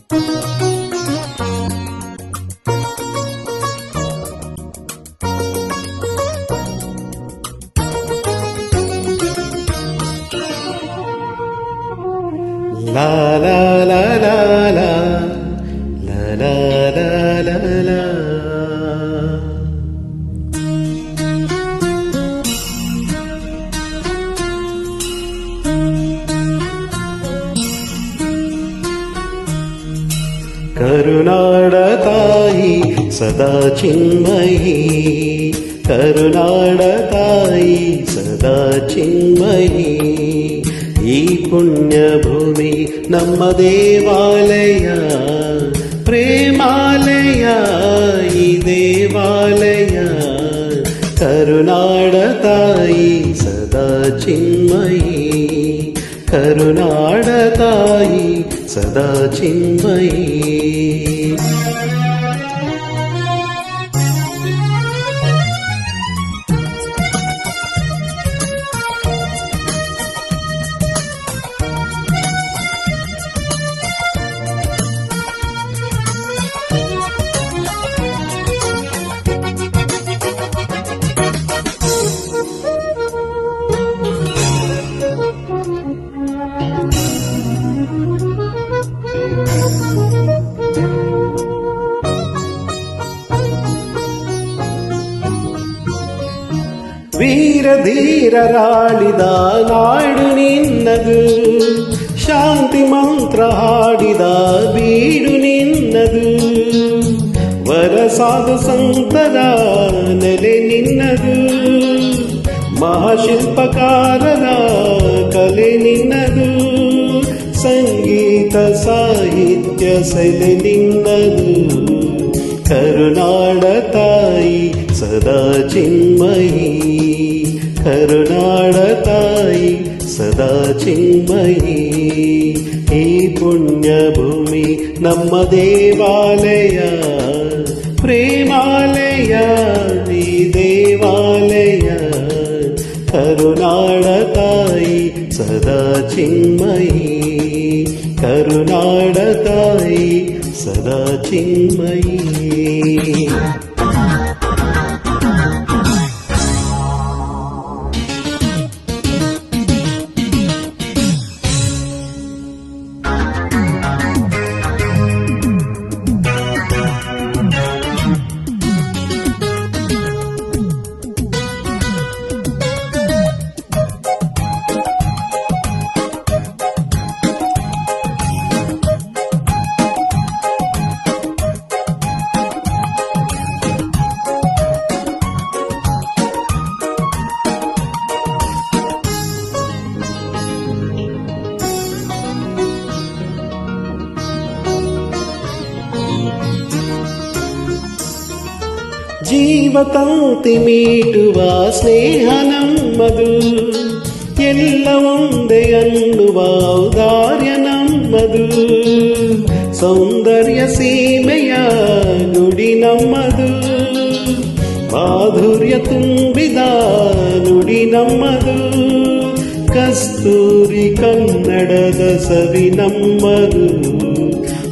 La la la la la la la la la la. ಕರುನಾಡ ತಾಯಿ ಸದಾ ಚಿನ್ಮಯಿ, ಕರುನಾಡ ತಾಯಿ ಸದಾ ಚಿನ್ಮಯಿ. ಈ ಪುಣ್ಯ ಭೂಮಿ ನಮ್ಮ ದೇವಾಲಯ, ಪ್ರೇಮಾಲಯ ಈ ದೇವಾಲಯ. ಕರುನಾಡ ತಾಯಿ ಸದಾ ಚಿನ್ಮಯಿ, ಕರುನಾಡ ತಾಯಿ ಸದಾ ಚಿನ್ಮಯಿ. ವೀರ ಧೀರರಾಳಿದ ನಾಡು ನಿನ್ನದು, ಶಾಂತಿ ಮಂತ್ರ ಹಾಡಿದ ಬೀಡು ನಿನ್ನದು. ವರಸಾದ ಸಂತರ ನೆಲೆ ನಿನ್ನದು, ಮಹಾಶಿಲ್ಪಕಾರರ ಕಲೆ ನಿನ್ನದು. ಸಂಗೀತ ಸಾಹಿತ್ಯ ಸೆಲೆ ನಿನ್ನದು. ಕರುನಾಡ ತಾಯಿ ಸದಾ ಚಿನ್ಮಯಿ, ಕರುನಾಡ ತಾಯಿ ಸದಾ ಚಿನ್ಮಯಿ. ಈ ಪುಣ್ಯ ಭೂಮಿ ನಮ್ಮ ದೇವಾಲಯ, ಪ್ರೇಮಾಲಯ ಈ ದೇವಾಲಯ. ಕರುನಾಡ ತಾಯಿ ಸದಾ ಚಿನ್ಮಯಿ, ಕರುನಾಡ ತಾಯಿ ಸದಾ ಚಿನ್ಮಯಿ. ಜೀವತಂತಿ ಮೀಟುವ ಸ್ನೇಹ ನಮ್ಮದು, ಎಲ್ಲ ಒಂದೇ ಅನ್ನುವ ಔದಾರ್ಯ ನಮ್ಮದು. ಸೌಂದರ್ಯ ಸೀಮೆಯ ನುಡಿ ನಮ್ಮದು, ಮಾಧುರ್ಯ ತುಂಬಿದ ನುಡಿ ನಮ್ಮದು. ಕಸ್ತೂರಿ ಕನ್ನಡದ ಸವಿ ನಮ್ಮದು.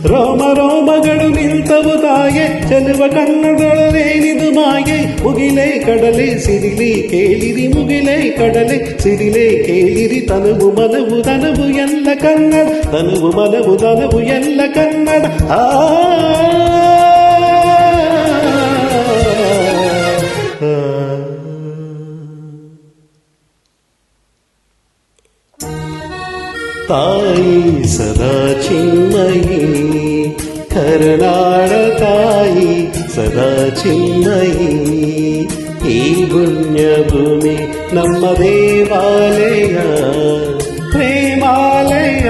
ರೋಮ ರೋಮಗಳು ನಿಂತವು ತಾಯೆ, ಚೆಲುವ ಕಣ್ಣದೊಳಲೇನಿದು ಮಾಯೆ. ಮುಗಿಲೇ ಕಡಲೆ ಸಿರಿಲಿ ಕೇಳಿರಿ, ಮುಗಿಲೇ ಕಡಲೆ ಸಿರಿಲೆ ಕೇಳಿರಿ. ತನುವು ಮನವು ದನವು ಎಲ್ಲ ಕನ್ನಡ, ತನುವು ಮನವು ದನವು ಎಲ್ಲ ಕನ್ನಡ. ತಾಯಿ ಸದಾ ಚಿನ್ಮಯಿ, ಕರುನಾಡ ತಾಯಿ ಸದಾ ಚಿನ್ಮಯಿ. ಈ ಪುಣ್ಯ ಭೂಮಿ ನಮ್ಮ ದೇವಾಲಯ, ಪ್ರೇಮಾಲಯ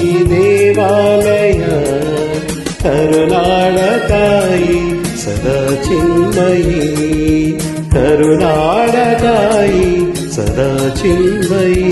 ಈ ದೇವಾಲಯ. ಕರುನಾಡ ತಾಯಿ ಸದಾ ಚಿನ್ಮಯಿ, ಕರುನಾಡ ತಾಯಿ ಸದಾ ಚಿನ್ಮಯಿ.